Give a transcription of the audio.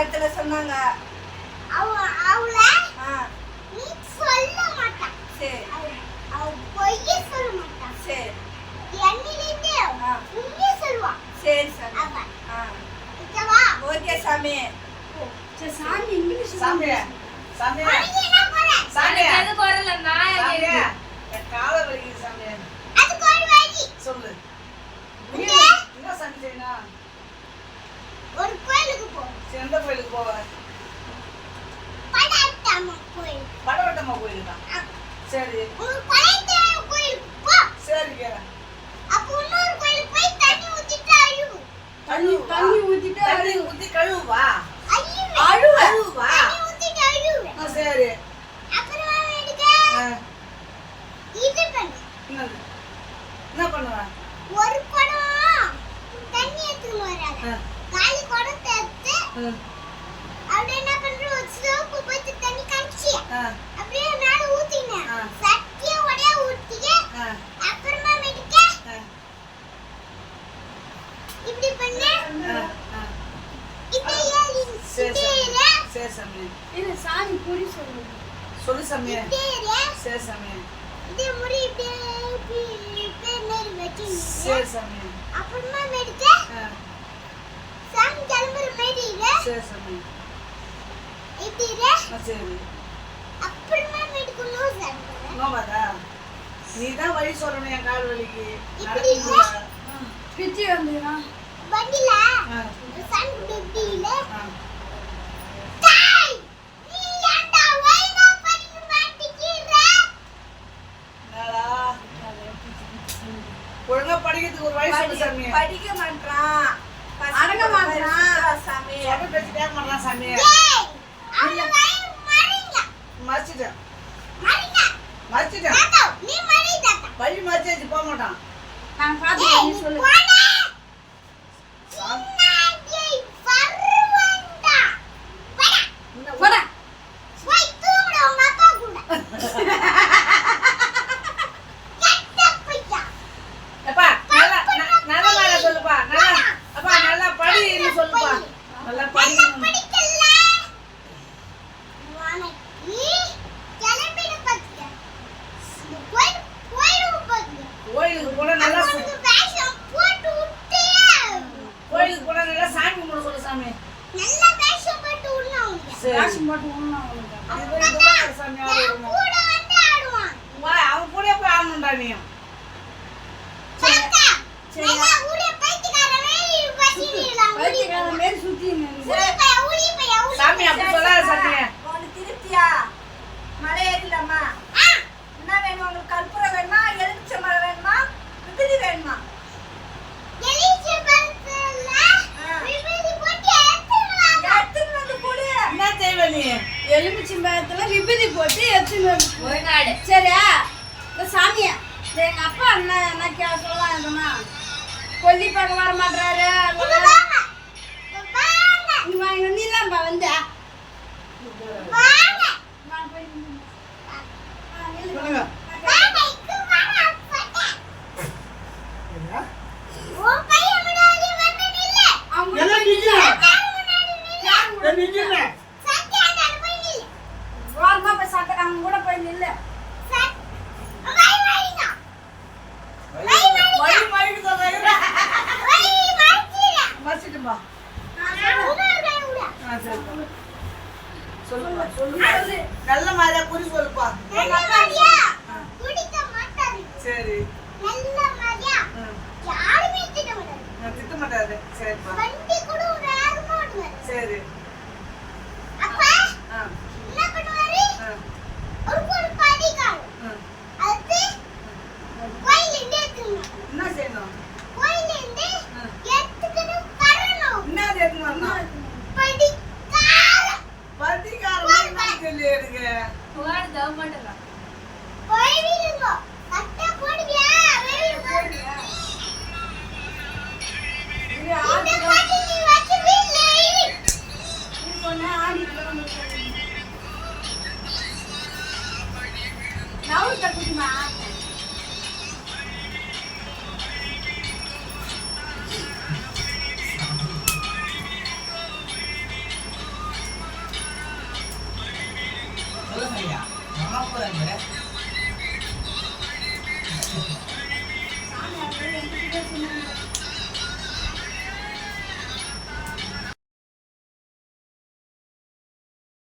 இடத்துல சொன்னாங்க. அவள நீ சொல்ல மாட்டா. சரி. அவ பொய்யே சொல்ல மாட்டா. சரி. என்னிலிருந்து உண்மையே சொல்வா. சரி சாமி. ஓகேவா? ஓகே சாமி. சரி சாமி இங்கிலீஷ் சாமி. சாமி. நீ என்ன போற? சாமி எது போறல நான் சாமி. கால வலிக்குது சாமி. அதுக்கு ஒரு வழி சொல்லு. என்ன சாமி செய்யணும்? ஒரு கோயிலுக்கு போ. எந்த கோயிலுக்கு போவ? படவட்டம்மா கோயில். படவட்டம்மா கோயிலுக்கா? சரி. ஒரு படவட்டம்மா கோயிலுக்கு போ. சரிங்க. அப்ப இன்னொரு கோயிலுக்கு போய் தண்ணி ஊத்திட்டு அழுவு. தண்ணி ஊத்திட்டு தண்ணி ஊத்தி கழுவுவா? அழுவா? தண்ணி ஊத்திட்டு அழுவு. சரி. அப்புறம் எடுக்க இது பண்ணு. என்ன பண்ணுவ? ஒரு குடம் தண்ணி எடுத்துட்டு வராத. காலி குடம் எடுத்து அப்படியே என்ன பண்ற ஒரு சோப்பு போட்டு தண்ணி காய்ச்சி அப்படியே மேல ஊத்திங்க. சட்டிய உடைய ஊத்திங்க. அப்புறமா மெடிக்க இப்படி பண்ணு. சரி சாமி. இது சாமி புரி சொல்லு. சொல்லு சாமி. சரி சாமி. இது முடி இப்படி நேரி வெச்சிங்க. சரி சாமி. அப்புறமா மெடிக்க சாமி கிளம்புற மாதிரி இல்ல. சரி சாமி. இப்படி இல்ல. சரி. அப்புறமா மெடிக்க நோவாதா? நீதான் வழி சொல்லணும் என் கால் வலிக்கு. இப்படி இல்ல. பிச்சி வந்துனா வண்டில சாமி இப்படி இல்ல. டேய் நீ ஏன்டா வைனா படிக்க மாட்டீங்கற? நாளா ஒழுங்கா படிக்கிறதுக்கு ஒரு வழி சொல்லு சாமி. படிக்க மாட்டறான். அடங்க மாட்டறான் சாமி. சொல்ல பேசி கேட்க மாட்டறான் சாமி. ஏய் அவன வை மறிங்க. மறிச்சிட்ட. மறிங்க. மறிச்சிட்ட. தாத்தா நீ மறி தாத்தா. வழி மறிச்சி போக மாட்டான். நான் பாத்து நீ சொல்லு. சின்னாடி வருவண்டா. போடா. போடா. போய் தூங்குற உங்க அப்பா கூட. கெட்ட பையா. அப்பா நல்லா சொல்லுப்பா. நல்லா அப்பா நல்லா படின்னு சொல்லுப்பா. நல்லா படி. படிக்கல. வானக்கி கிளம்பிட பாத்துக்க. கோயிலுக்கு போனா நல்லா வேஷம் போட்டு விட்டு. கோயிலுக்கு போனா நல்லா சாமி கும்பிட சொல்லு சாமி. நல்லா வேஷம் போட்டு விடணும். வேஷம் போட்டு விடணும். அது சாமி ஆடுவான். கூட வந்து ஆடுவான். வா அவன் கூட போய் ஆடணும்டா நீ. தாத்தா நல்லா ஊரே பைத்தியக்கார மாதிரி வச்சிரலாம். பைத்தியக்கார மாதிரி சுத்திங்க. ஊரி பையா சாமி அப்படி சொல்லாத சாமி. உனக்கு திருப்தியா? மலை ஏறிடலாமா? என்ன வேணும் உங்களுக்கு? கற்பூரம் வேணுமா? எலுமிச்சை மரம் வேணுமா? விபூதி வேணுமா? எலுமிச்சை மரத்துல விபூதி போட்டு எடுத்துட்டு வந்து கொடு. என்ன தேவை நீ? எலுமிச்சை மரத்துல விபூதி போட்டு எடுத்துட்டு வந்து ஒரு நாடு. சரியா? இந்த சாமியா எங்க அப்பா என்ன சொல்லலாம் இருந்தமா கொல்லி பார்க்க வர மாட்டாரு. நீ தான் வந்து கூட போய் நில்ல. நல்ல மாதிரியா குறி சொல்லுப்பா. சரி நல்ல மாதிரியா யாருமே திட்ட மாட்டாரு. சரிப்பா. வண்டி கூட ஒரு ஆர்மா ஓடுவாரு. சரி அப்பா என்ன பண்ணுவாரு? ஒரு படிக்காரு. அது கோயிலிருந்து எடுத்துக்கணும். என்ன செய்யணும்? கோயிலிருந்து எடுத்துக்கணும் வரணும். என்ன எடுத்துக்கணும்? படிக்கார சொல்லி எடுங்க. போடுதா மாட்டேங்க. போய்விடுங்க. கட்ட போடுவியா? போடுவியா? இது ஆடி நீ வச்சு வீட்ல இரு. நீ சொன்னா ஆடி போறோம். நவுத்த குடிமா. போறாங்க.